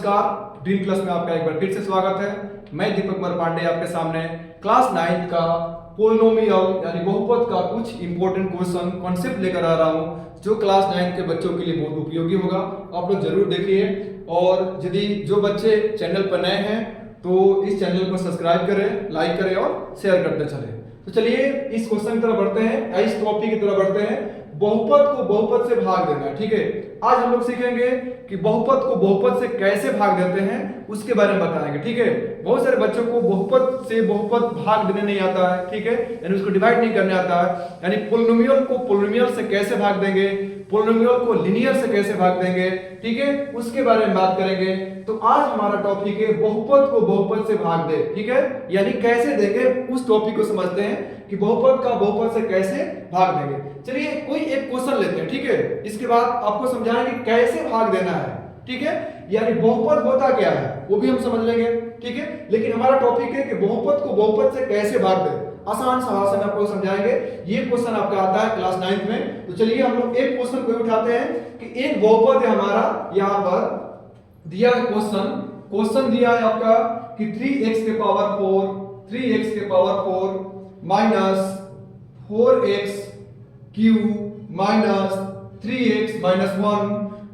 नमस्कार, dream class में आपका एक बार फिर से स्वागत है। मैं दीपक कुमार पांडे आपके सामने क्लास 9 का पोलिनोमियल यानी बहुपद का कुछ इंपॉर्टेंट क्वेश्चन कॉन्सेप्ट लेकर आ रहा हूं, जो क्लास 9 के बच्चों के लिए बहुत उपयोगी होगा। आप लोग जरूर देखिए, और यदि जो बच्चे चैनल पर नए हैं तो इस चैनल को सब्सक्राइब करें, लाइक करें और शेयर करते चलें। तो चलिए इस क्वेश्चन की तरफ बढ़ते हैं, इस टॉपिक की तरफ बढ़ते हैं। बहुपद को बहुपद से भाग देना, ठीक है। आज हम लोग सीखेंगे कि बहुपद को बहुपद से कैसे भाग देते हैं, उसके बारे में बताएंगे, ठीक है। बहुत सारे बच्चों को बहुपद से बहुपद भाग देने नहीं आता है, ठीक है, यानी उसको डिवाइड नहीं करने आता है। यानी पोलिनोमियल को पोलिनोमियल से कैसे भाग देंगे, पोलिनोमियल को लीनियर से कैसे भाग देंगे, ठीक है, उसके बारे में बात करेंगे। तो आज हमारा टॉपिक है बहुपद को बहुपद से भाग दे, ठीक है, यानी कैसे देंगे उस टॉपिक को समझते हैं कि बहुपद का बहुपद से कैसे भाग देंगे। चलिए कोई एक क्वेश्चन लेते हैं, ठीक है, इसके बाद आपको समझाएंगे कैसे भाग देना है, ठीक है, यानी बहुपद होता क्या है वो भी हम समझ लेंगे, ठीक है। लेकिन हमारा टॉपिक है कि बहुपद को बहुपद से कैसे भाग दें, आसान सा भाषा में आपको समझाएंगे। ये क्वेश्चन आपका आता है क्लास 9 में। तो चलिए हम लोग एक क्वेश्चन को उठाते हैं कि एक बहुपद है हमारा, यहाँ पर दिया है क्वेश्चन दिया है आपका कि 3x के power 4 minus 4x cube minus 3x minus 1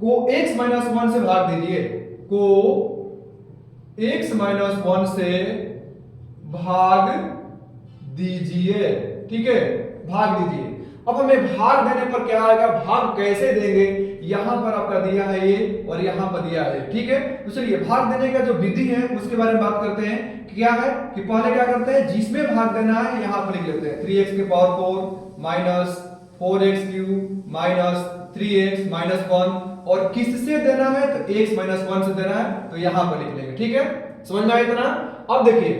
को x माइनस 1 से भाग दीजिए, को x माइनस 1 से भाग दीजिए, ठीक है, भाग दीजिए। अब हमें भाग देने पर क्या आएगा, भाग कैसे देंगे, यहां पर आपका दिया है ये और यहां पर दिया है, ठीक है। तो चलिए भाग देने का जो विधि है उसके बारे में बात करते हैं। क्या है कि पहले क्या करते हैं, जिसमें भाग देना है यहां पर लिख लेते हैं 3x के power 4 minus 4x cube minus 3x minus 1, और किससे देना है तो x माइनस 1 से देना है, तो यहां पर लिख लेंगे, ठीक है। समझ में आया इतना। अब देखिए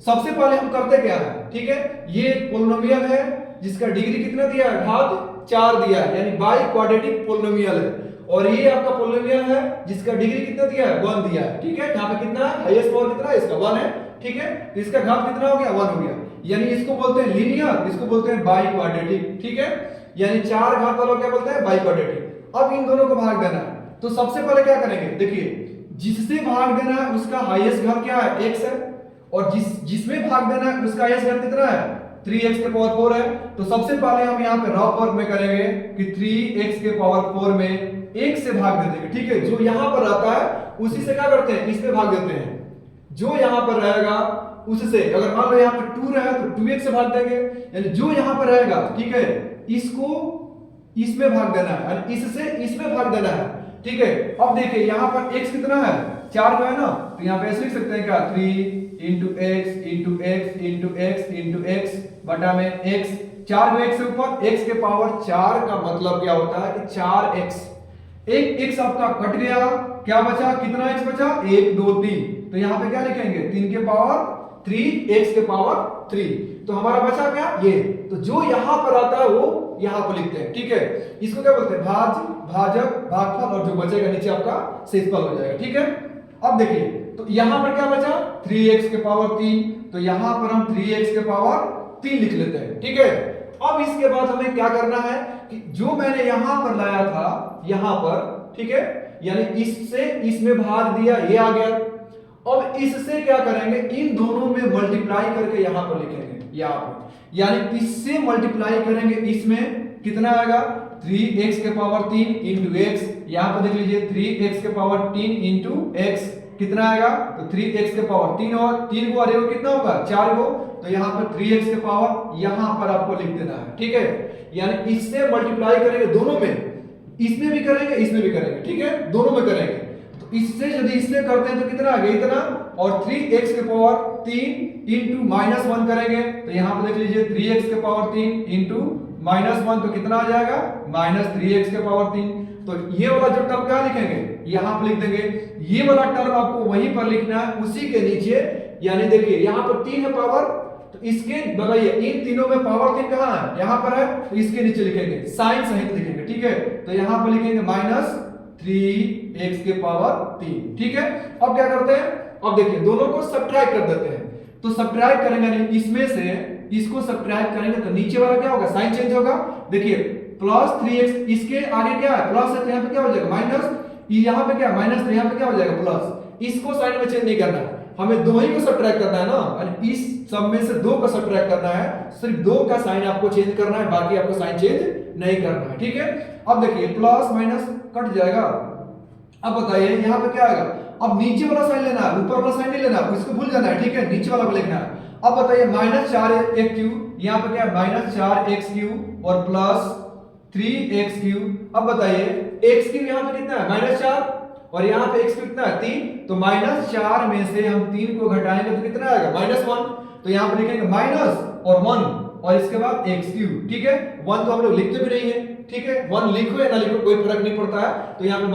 सबसे पहले हम करते क्या है, ठीक है, ये पोलिनोमियल है जिसका डिग्री कितना दिया है, घात 4 दिया है, यानी बाई क्वाड्रेटिक पोलिनोमियल है। और ये आपका पोलिनोमियल है जिसका डिग्री कितना दिया है, 1 दिया है, ठीक है। यहाँ पे कितना है, हाईएस्ट पावर कितना है इसका, 1 है, ठीक है। तो इसका घात कितना हो गया, 1 हो गया, यानी इसको बोलते हैं लीनियर, इसको बोलते हैं बाई क्वाड्रेटिक, ठीक है, यानी 4 घात वालों क्या बोलते हैं, बाई क्वाड्रेटिक। अब इन दोनों को भाग देना है, तो सबसे पहले क्या करेंगे, देखिए जिससे भाग देना है उसका हाईएस्ट घात क्या है, x है, और जिसमें भाग देना है उसका हाईएस्ट घात कितना है, 3x के पावर 4 है। तो सबसे पहले हम यहाँ पे रफ वर्क में करेंगे कि 3x के पावर 4 में 1 से भाग दे देंगे, ठीक है। जो यहाँ पर आता है उसी से क्या करते हैं, इसमें भाग देते हैं। जो यहाँ पर रहेगा उससे, अगर मान लो यहाँ पर 2 रहा है तो 2x से भाग देंगे, यानी जो यहाँ पर रहेगा, ठीक है, इसको इसमें भाग देना है, यानी इससे इसमें भाग देना है, ठीक है। अब देखिए यहाँ पर x कितना है, 4 जो है ना, तो यहाँ पे ऐसे लिख सकते हैं क्या, 3 into x into x into x into x बटा में x, 4 को x से ऊपर, x के पावर 4 का मतलब क्या होता है कि 4x, एक x आपका कट गया, क्या बचा, कितना x बचा, 1 2 3, तो यहाँ पे क्या लिखेंगे, 3 के पावर 3 x के पावर 3, तो हमारा बचा क्या ये। तो जो यहाँ पर आता है वो यहाँ पर लिखते हैं, ठीक है। इसको क्या बोलते हैं, भाजक भागफल, और जो बचेगा नीचे आपका शेषफल हो जाएगा, ठीक है। अब देखिए तो यहां पर क्या बचा, 3x के पावर 3, तो यहां पर हम 3x के पावर 3 लिख लेते हैं, ठीक है। अब इसके बाद हमें क्या करना है कि जो मैंने यहां पर लाया था यहां पर, ठीक है, यानी इससे इसमें भाग दिया, ये आ गया। अब इससे क्या करेंगे, इन दोनों में मल्टीप्लाई करके यहां पर लिखेंगे, यहां पर, यानी इससे मल्टीप्लाई करेंगे, इसमें कितना आएगा, 3x के पावर 3 इंटू एक्स, यहां पर देख लीजिए 3x के पावर 3 इंटू एक्स कितना आएगा, तो 3x के पावर 3, और 3 को अरे कितना होगा, 4 को, तो यहाँ पर 3x के पावर यहां पर आपको लिख देना है, ठीक है। यानी इससे मल्टीप्लाई करेंगे दोनों में, इसमें भी करेंगे इसमें भी करेंगे, ठीक है, दोनों में करेंगे। तो इससे यदि इससे करते हैं तो कितना आ गया, इतना, और 3x के पावर 3 इंटू माइनस 1 करेंगे, तो यहाँ पर देख लीजिए 3x के पावर 3 इंटू माइनस 1, तो कितना आ जाएगा, माइनस 3x के पावर 3। तो ये वाला जो टर्म क्या लिखेंगे, यहाँ पर लिख देंगे, ये वाला टर्म आपको वहीं पर लिखना है, उसी के नीचे, यानी देखिए यहाँ पर 3 है पावर, तो इसके लगाइए, इन तीनों में पावर 3 कहाँ है, यहाँ पर है, तो इसके नीचे लिखेंगे, साइन सहित लिखेंगे, ठीक है। तो यहाँ पर लिखेंगे माइनस 3x के पावर 3, ठीक है। अब क्या करते हैं, अब देखिए दोनों को सब्ट्रैक्ट कर देते हैं, तो सब्ट्रैक्ट करेंगे, यानी इसमें से इसको सब्ट्रैक्ट करेंगे तो नीचे वाला क्या होगा, साइन चेंज होगा। देखिए प्लस 3x, इसके आगे क्या है, प्लस है, तो यहाँ पे क्या हो जाएगा माइनस, ये यहाँ पे क्या माइनस, तो यहाँ पे क्या हो जाएगा प्लस। इसको साइन में चेंज नहीं करना है, हमें दो ही को सब्ट्रैक्ट करना है ना, और इस सब में से दो का सब्ट्रैक्ट करना है, सिर्फ दो का साइन आपको चेंज करना है, बाकी आपको साइन चेंज नहीं करना है, ठीक है। अब देखिए प्लस माइनस कट जाएगा। अब बताइए यहाँ पे क्या आएगा, अब नीचे वाला साइन लेना है, ऊपर वाला साइन नहीं लेना, इसको भूल जाना है, ठीक है, नीचे वाला को लिखना है। अब बताइए -4x3, यहाँ पे क्या है -4x3 और प्लस 3x3। अब बताइए x3 यहाँ पे कितना है -4 और यहाँ पे x कितना है 3, तो -4 में से हम 3 को घटाएंगे तो कितना आएगा -1, तो यहाँ पे लिखेंगे माइनस और 1 और इसके बाद x3, ठीक है। 1 तो हम लोग लिखते भी नहीं है, ठीक है, 1 लिखो या ना लिखो कोई फर्क नहीं पड़ता है, तो यहाँ पे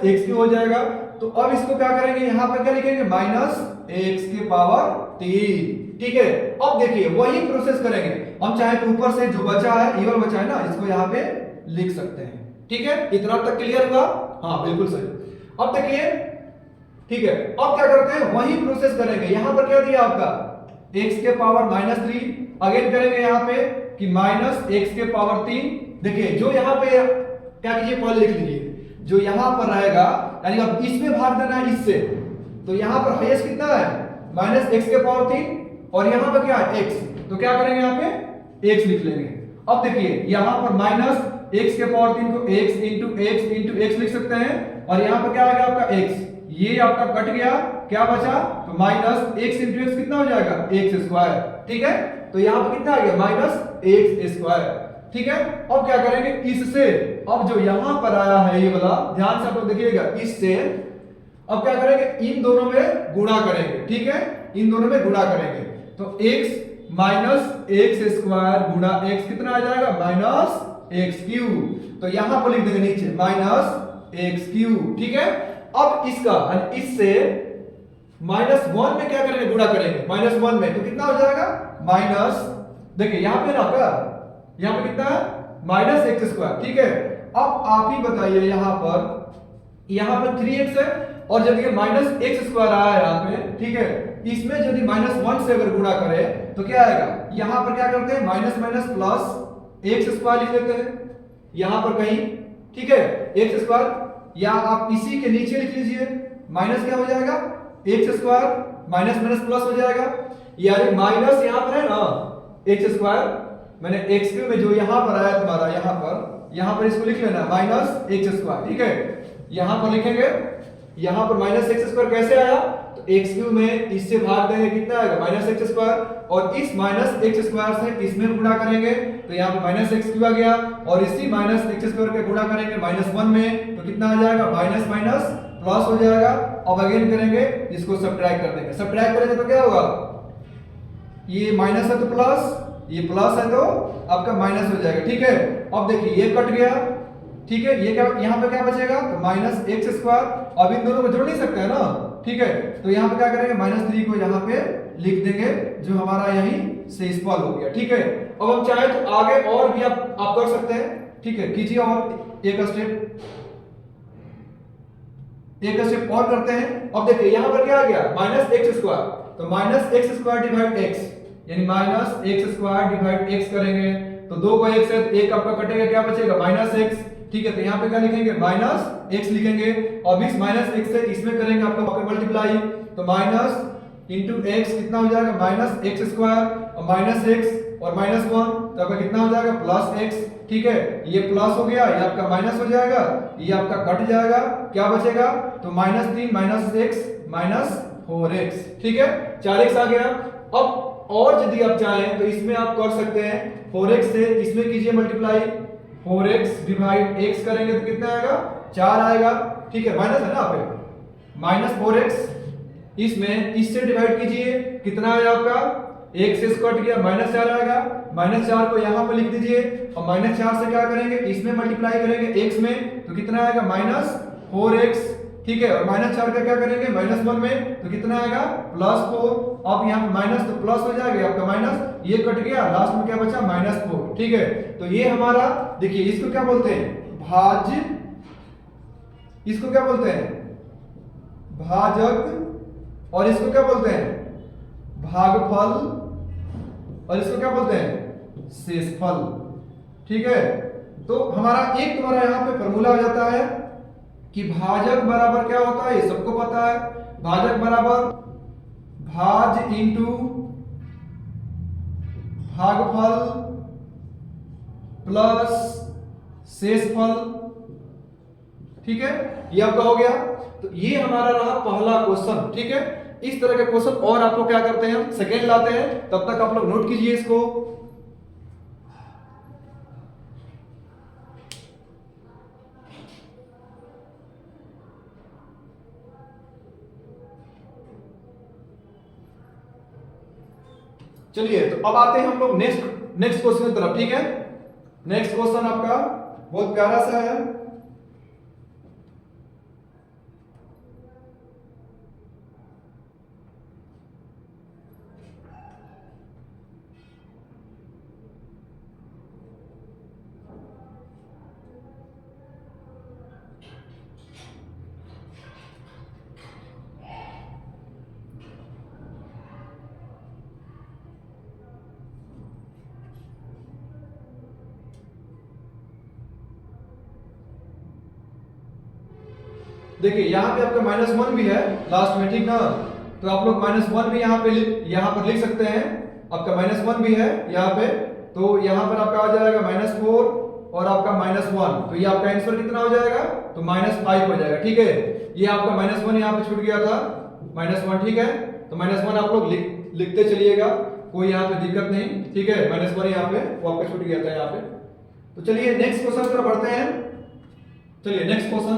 -x3 हो जाएगा। तो अब इसको क्या करेंगे, यहाँ पे क्या लिखेंगे -x⁻3, ठीक है। अब देखिए वही प्रोसेस करेंगे, हम चाहे तो ऊपर से जो बचा है इवन बचा है ना, इसको यहाँ पे लिख सकते हैं, ठीक है। इतना तक क्लियर हुआ? हाँ बिल्कुल सही। अब देखिए ठीक है, अब क्या करते हैं वही प्रोसेस करेंगे। यहां पर क्या दिया आपका x⁻³ अगेन करेंगे यहाँ पे कि -x⁻3। देखिए जो यहाँ पे क्या कीजिए पहले लिख लीजिए, जो यहां पर रहेगा यानी अब इसमें भाग देना है इससे, तो यहां पर हाईएस्ट कितना है -x⁻3 और यहां पर क्या है x, तो क्या करेंगे यहाँ पे x लिख लेंगे। अब देखिए यहां पर -x⁻3 को x इंटू x लिख सकते हैं और यहाँ पर क्या आ गया आपका x, ये आपका कट गया, क्या बचा तो -x इंटू x कितना हो जाएगा x², ठीक है। तो यहाँ पर कितना आ गया -x², ठीक है। अब क्या करेंगे इससे, अब जो यहाँ पर आया है ये वाला ध्यान से आप लोग देखिएगा, इससे अब क्या करेंगे इन दोनों में गुणा करेंगे, ठीक है, इन दोनों में गुणा करेंगे तो x -x² गुणा x कितना आ जाएगा -x3, तो यहां पर लिख देंगे नीचे -x3, ठीक है। अब इसका इससे -1 में क्या करेंगे गुणा करेंगे, -1 में तो कितना हो जाएगा माइनस, देखिए यहां पे ना आपका यहां पे कितना है -x², ठीक है। अब आप ही बताइए यहां पर 3x है और जब ये -x² आया यहाँ पे, ठीक है, इसमें यदि -1 से अगर गुणा करें तो क्या आएगा, यहां पर क्या करते हैं माइनस प्लस x² लिख लेते हैं यहां पर कहीं, ठीक है, x², या आप इसी के नीचे लिख लीजिए माइनस क्या हो जाएगा x² माइनस प्लस हो जाएगा, यानी माइनस यहां पर है ना x², मैंने x³ में जो यहां पर आया तुम्हारा यहां पर इसको लिख लेना -x², ठीक है। यहां पर लिखेंगे, यहां पर -x² कैसे आया, तो x³ में इससे भाग देंगे कितना आएगा -x² और इस -x² से इसमें गुणा करेंगे तो यहाँ पे -x³ आ गया और इसी -x² के गुणा करेंगे -1 में तो कितना आ जाएगा माइनस प्लस हो जाएगा। अब अगेन करेंगे इसको सब्ट्रैक्ट कर देंगे, सब्ट्रैक्ट करेंगे तो क्या होगा, ये माइनस है तो प्लस, ये प्लस है तो आपका माइनस हो जाएगा, ठीक है। अब देखिए ये कट गया, ठीक है, ये क्या यहाँ पे क्या बचेगा तो -x², अब इन दोनों को जोड़ नहीं सकते हैं ना, ठीक है, तो यहाँ पे क्या करेंगे -3 को यहाँ पे लिख देंगे जो हमारा यही शेषफल हो गया, ठीक है। अब हम चाहे तो आगे और भी आप कर सकते हैं, ठीक है, कीजिए और एक स्टेप और करते हैं। अब देखिए यहाँ पर क्या आ गया -x², तो -x² डिवाइड x यानी -x² डिवाइड x करेंगे तो 2 को x है तो 1 आपका कटेगा, क्या बचेगा -x, ठीक है। तो यहाँ पे क्या लिखेंगे -x लिखेंगे और इस -x से इसमें करेंगे आपका मल्टीप्लाई तो माइनस इंटू x कितना हो जाएगा -x² और -x और -1 तो आपका कितना हो जाएगा +x, ठीक है। ये प्लस हो गया, ये आपका माइनस हो जाएगा, ये आपका कट जाएगा, क्या बचेगा तो -3 -x -4x, ठीक है, 4x आ गया। अब और यदि आप चाहें तो इसमें आप कर सकते हैं 4x से इसमें कीजिए मल्टीप्लाई, 4x डिवाइड x करेंगे तो कितना आएगा 4 आएगा, ठीक है, माइनस है ना आप -4x इसमें इससे डिवाइड कीजिए कितना आया आपका, एक से कट गया -4 आएगा, -4 को यहाँ पे लिख दीजिए और -4 से क्या करेंगे इसमें मल्टीप्लाई करेंगे x में तो कितना आएगा -4x, ठीक है, और -4 का क्या करेंगे -1 में तो कितना आएगा +4। अब यहाँ पे माइनस तो प्लस हो जाएगा आपका माइनस, ये कट गया, लास्ट में क्या बचा -4, ठीक है। तो ये हमारा देखिए इसको क्या बोलते हैं भाज्य, इसको क्या बोलते हैं भाजक और इसको क्या बोलते हैं भागफल और इसको क्या बोलते हैं शेषफल, ठीक है। तो हमारा एक तुम्हारा यहाँ पे फॉर्मूला हो जाता है कि भाजक बराबर क्या होता है, ये सबको पता है। भाजक बराबर भाज इंटू भागफल प्लस शेषफल। ठीक है, ये आपका हो गया। तो ये हमारा रहा पहला क्वेश्चन। ठीक है, इस तरह के क्वेश्चन और आप लोग क्या करते हैं, हम सेकेंड लाते हैं, तब तक आप लोग नोट कीजिए इसको। चलिए, तो अब आते हैं हम लोग नेक्स्ट क्वेश्चन की तरफ। ठीक है, नेक्स्ट क्वेश्चन आपका बहुत प्यारा सा है। देखिए यहाँ पे आपका -1 भी है लास्ट में, ठीक ना, तो आप लोग -1 भी यहाँ पर लिख सकते हैं। आपका -1 भी है यहाँ पे, तो यहाँ पर आपका आ जाएगा -4 और आपका -1, तो ये आपका आंसर कितना हो जाएगा, तो -5 हो जाएगा। ठीक है, ये आपका -1 यहाँ पे छूट गया था, -1। ठीक है, तो -1 आप लोग लिखते चलिएगा, कोई यहाँ पे दिक्कत नहीं। ठीक है, -1 यहाँ पे वो आपका छूट गया था यहाँ पे। तो चलिए नेक्स्ट क्वेश्चन की तरफ बढ़ते हैं। चलिए नेक्स्ट क्वेश्चन,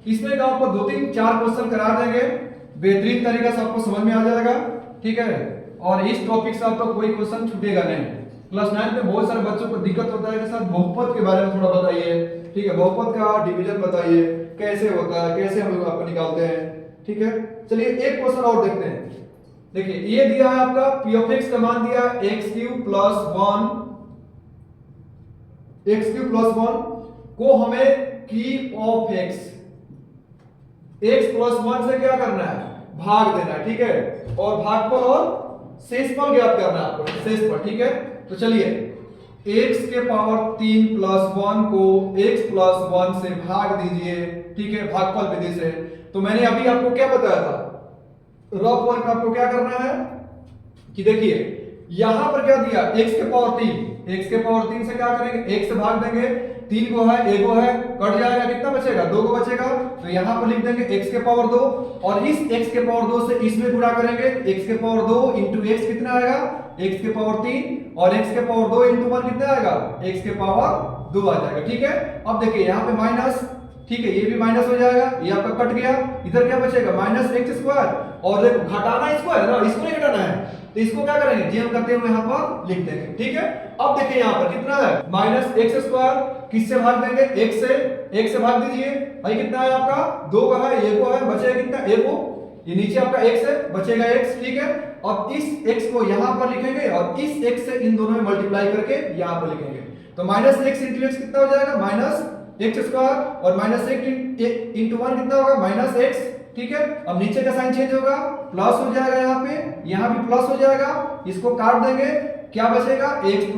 इसमें आपको 2-3-4 क्वेश्चन करा देंगे, बेहतरीन तरीके से आपको समझ में आ जाएगा। ठीक है, और इस टॉपिक से आपका कोई क्वेश्चन छूटेगा नहीं। क्लास 9 में बहुत सारे बच्चों को दिक्कत होता है कि सर बहुपद के बारे में थोड़ा बताइए। ठीक है, बहुपद का डिवीजन बताइए, कैसे होता है, कैसे हम लोग आपको निकालते हैं। ठीक है, चलिए एक क्वेश्चन और देखते हैं। देखिए ये दिया है आपका p ऑफ x का मान दिया है x³ + 1, x³ + 1 को हमें की ऑफ x + 1 से क्या करना है, भाग देना है। ठीक है, और भागफल और शेषफल ज्ञात करना है आपको, शेषफल। ठीक है, तो चलिए x के पावर 3 + 1 को x + 1 से भाग दीजिए। ठीक है, भागफल विधि से। तो मैंने अभी आपको क्या बताया था, रफ वर्क में आपको क्या करना है कि देखिए यहां पर क्या दिया, x के पावर 3 से क्या करेंगे, x से भाग देंगे, 3 को है, 1 को है, कट जाएगा, कितना बचेगा, 2 को बचेगा। तो यहां पर लिख देंगे x के पावर 2, और इस x के पावर 2 से इसमें गुणा करेंगे, x के पावर 2 इंटू x कितना आएगा, x के पावर 3, और x के पावर 2 इंटू 1 कितना आएगा, x के पावर 2 आ जाएगा। ठीक है, अब देखिए यहां पे माइनस, ठीक है, ये भी माइनस हो जाएगा, ये आपका कट गया, इधर क्या बचेगा, -x², और देखो घटाना इसको है ना, इसको नहीं घटाना है, तो इसको क्या करेंगे, जेम करते हुए यहां पर लिख देंगे। ठीक है, अब देखिए यहां पर कितना है, -x², किससे भाग देंगे, x से भाग दीजिए भाई, कितना है आपका, 2 का है, 1 को है, बचेगा कितना, 1 को, ये नीचे आपका x है, बचेगा x। ठीक है, अब इस x को यहां पर लिखेंगे, और इस x से इन दोनों में मल्टीप्लाई करके यहां पर लिखेंगे, तो -x × x कितना हो जाएगा, -x², और -x इंटू 1 कितना होगा, -x। ठीक है, अब नीचे का साइन चेंज होगा, प्लस हो जाएगा, यहाँ पे यहाँ भी प्लस हो जाएगा, इसको काट देंगे, क्या बचेगा, x +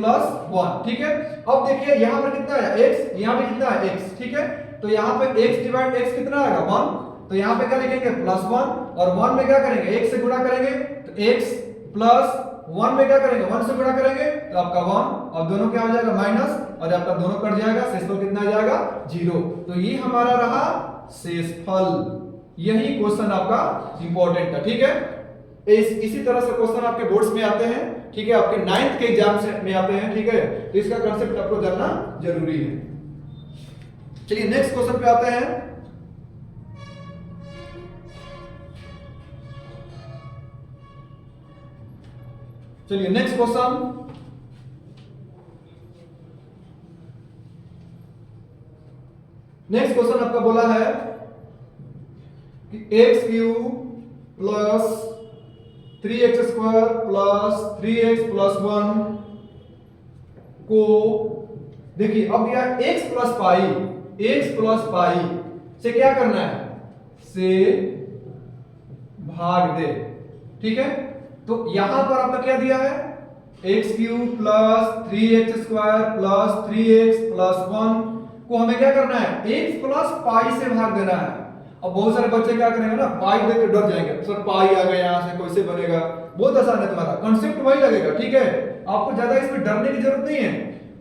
1। ठीक है, अब देखिए यहाँ पर कितना है, x, यहाँ पे कितना है, x। ठीक है, तो यहाँ पे x/x कितना आएगा, 1, तो यहाँ पे क्या लिखेंगे, +1, और 1 में क्या करेंगे, x से गुणा करेंगे, तो x + 1 में क्या करेंगे, 1 से गुणा करेंगे, तो आपका 1, और दोनों क्या हो जाएगा, माइनस, और आपका दोनों कट जाएगा, शेषफल कितना आ जाएगा, 0। तो ये हमारा रहा शेषफल। यही क्वेश्चन आपका इंपॉर्टेंट था। ठीक है, इसी तरह से क्वेश्चन आपके बोर्ड्स में आते हैं। ठीक है, आपके 9th के एग्जाम में आते हैं। ठीक है, तो इसका कांसेप्ट आपको जानना जरूरी है। चलिए नेक्स्ट क्वेश्चन पे आते हैं। चलिए नेक्स्ट क्वेश्चन आपका बोला है कि x³ + 3x² + 3x + 1 को, देखिए अब दिया x + पाई से क्या करना है, से भाग दे। ठीक है, तो यहां पर आपका क्या दिया है, x³ + 3x² + 3x + 1 को हमें क्या करना है, x + पाई से भाग देना है। अब बहुत सारे बच्चे क्या करेंगे ना, पाई देख के डर जाएंगे, सर पाई आ गया यहाँ से कैसे बनेगा। बहुत आसान है, तुम्हारा कंसेप्ट वही लगेगा, ठीक है। आपको ज्यादा इसमें डरने की जरूरत नहीं है,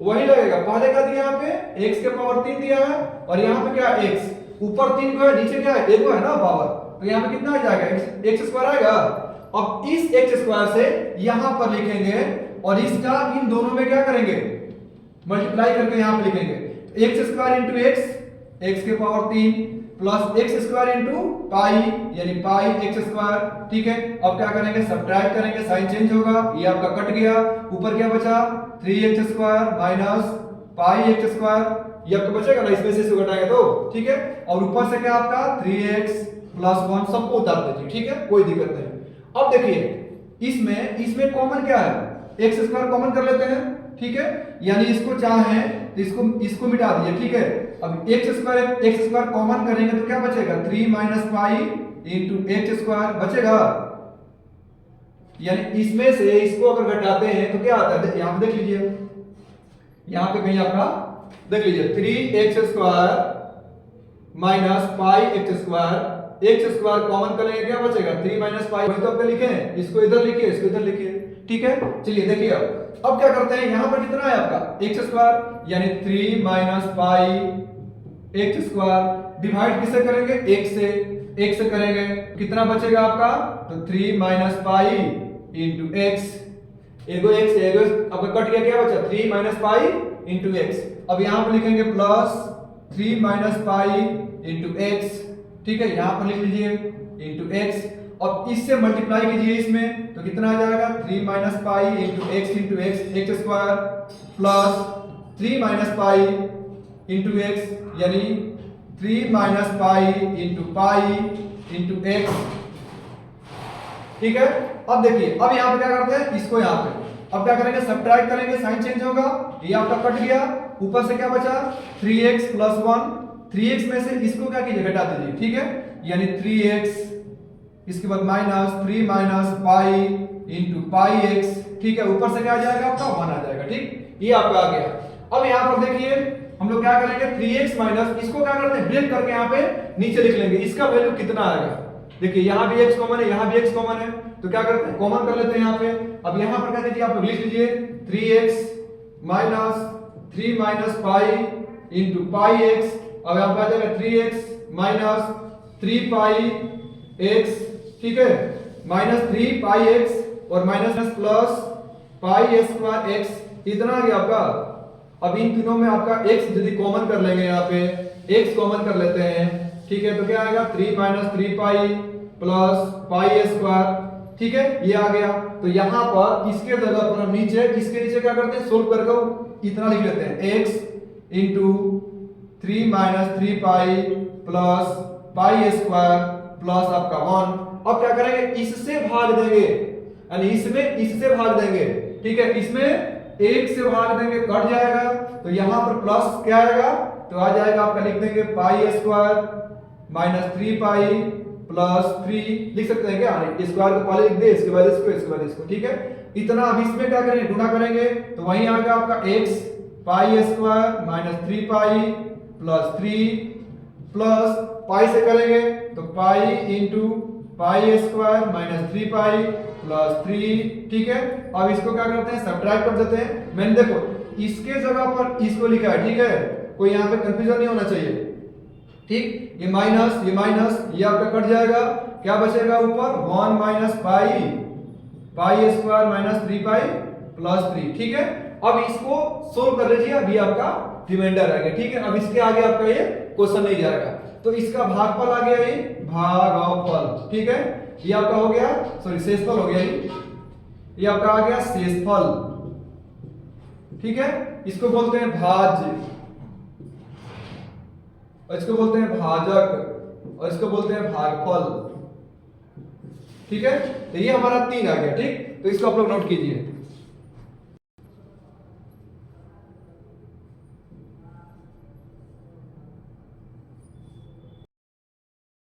वही लगेगा। पहले क्या दिया यहाँ पे x के पावर 3 दिया है, और यहाँ पे क्या है x, ऊपर 3 को है, नीचे क्या है 1 को है ना पावर, तो यहाँ पे कितना आ जाएगा x स्क्वायर आएगा। अब इस x स्क्वायर से यहाँ पर लिखेंगे और इसका इन दोनों में क्या करेंगे, मल्टीप्लाई करके यहाँ पे लिखेंगे x स्क्वायर इंटू x के power 3 plus x square into pi यानी पाई x स्क्वायर, ठीक है। अब क्या करेंगे, सब्ट्रैक्ट करेंगे, साइन चेंज होगा, ये आपका कट गया, ऊपर क्या बचा 3x square minus pi x square, ये आपको बचेगा ना, इसमें से इसको घटाएंगे तो, ठीक है। और ऊपर से क्या आपका 3x प्लस 1 सबको उतार दीजिए, ठीक है, कोई दिक्कत नहीं। अब देखिए इसमें कॉमन क्या है, x स्क्वायर कॉमन कर लेते हैं, ठीक है, यानी इसको चाहे तो इसको मिटा दीजिए, ठीक है। अब x स्क्वायर कॉमन करेंगे तो क्या बचेगा 3 minus pi into x square बचेगा, यानी इसमें से इसको अगर घटाते हैं तो क्या आता है, यहां पे देख लीजिए, यहां पे कहीं आपका देख लीजिए 3x square minus pi x square common करेंगे क्या बचेगा 3 माइनस पाई, वही तो आपने लिखे हैं, इसको इधर लिखिए, इसको इधर लिखिए, ठीक है। चलिए देखिए अब क्या करते हैं, यहां पर कितना है आपका x स्क्वायर यानी 3 minus pi x square divide किससे करेंगे, x से करेंगे, कितना बचेगा आपका, तो 3 माइनस पाई इंटू x, एगो आपका कट गया, क्या बचा 3 माइनस पाई इंटू x। अब यहां पर लिखेंगे plus 3 minus pi into x, ठीक है, यहां पर लिख लीजिए इंटू x। अब इससे मल्टीप्लाई कीजिए इसमें तो कितना आ जाएगा 3 minus pi into x square plus 3 minus pi into x यानी 3 माइनस पाई इंटू x, ठीक है। अब देखिए अब यहाँ पे क्या करते हैं, इसको यहाँ पे अब क्या करेंगे, सब्ट्रैक्ट करेंगे, साइन चेंज होगा, ये आपका कट गया, ऊपर से क्या बचा 3x प्लस 1, 3x में से इसको क्या कीजिए घटा दीजिए, ठीक है, यानी 3x, इसके बाद minus 3 minus pi into pi x, ठीक है, ऊपर से क्या आ जाएगा आपका 1 आ जाएगा, ठीक, ये आपका आ गया। अब यहाँ पर देखिए हम लोग क्या करेंगे 3x माइनस इसको क्या करते हैं ब्रेक करके यहाँ पे नीचे लिख लेंगे, इसका वैल्यू कितना आएगा, देखिए यहाँ भी x कॉमन है, यहाँ भी x कॉमन है, तो क्या करते हैं कॉमन कर लेते हैं यहाँ पे। अब यहाँ पर क्या कीजिए आप लिख लीजिए 3x minus 3 minus pi into pi x, अब यहाँ पे आ जाएगा 3x माइनस 3 पाई x, ठीक है, माइनस 3 पाई x और minus plus pi square x, इतना आ गया आपका। अब इन तीनों में आपका x यदि कॉमन कर लेंगे, यहाँ पे x कॉमन कर लेते हैं, ठीक है, तो क्या आएगा 3 minus 3 pi plus pi square, ठीक है, ये आ गया। तो यहाँ पर इसके जगह पर हम इसके नीचे क्या करते हैं सोल्व करके इतना लिख लेते हैं x into 3 minus 3 pi plus pi square plus आपका 1। अब क्या करेंगे इससे भाग देंगे, यानी इससे भाग देंगे, ठीक है, इसमें 1 से भाग देंगे कट जाएगा, तो यहां पर प्लस क्या आएगा, तो आ जाएगा आपका लिख देंगे pi square minus 3 pi plus 3 लिख सकते हैं क्या, स्क्वायर को पहले लिख दे, इसके बाद इसको, ठीक है। इतना अब इसमें क्या करेंगे गुणा करेंगे, तो वही आएगा आपका x pi square minus 3 pi plus 3 plus pi से करेंगे तो pi into pi square minus 3 pi plus 3, ठीक है। अब इसको क्या करते हैं सब्ट्रैक्ट कर देते हैं। मैंने देखो इसके जगह पर इसको लिखा है, ठीक है, कोई यहाँ पे कंफ्यूजन नहीं होना चाहिए, ठीक। ये माइनस ये आपका कट जाएगा, क्या बचेगा ऊपर 1 minus pi square minus 3 pi plus 3, ठीक है। अब इसको सोल्व कर लीजिए, अभी आपका रिमाइंडर आ गया, ठीक है। अब इसके आगे आपका ये क्वेश्चन नहीं जाएगा, तो इसका भागफल आ गया, ये भागफल, ठीक है, ये आपका हो गया, सॉरी शेषफल हो गया, ये आपका आ गया शेषफल, ठीक है। इसको बोलते हैं भाज्य, और इसको बोलते हैं भाजक, और इसको बोलते हैं भागफल, ठीक है। तो ये हमारा 3 आ गया, ठीक। तो इसको आप लोग नोट कीजिए।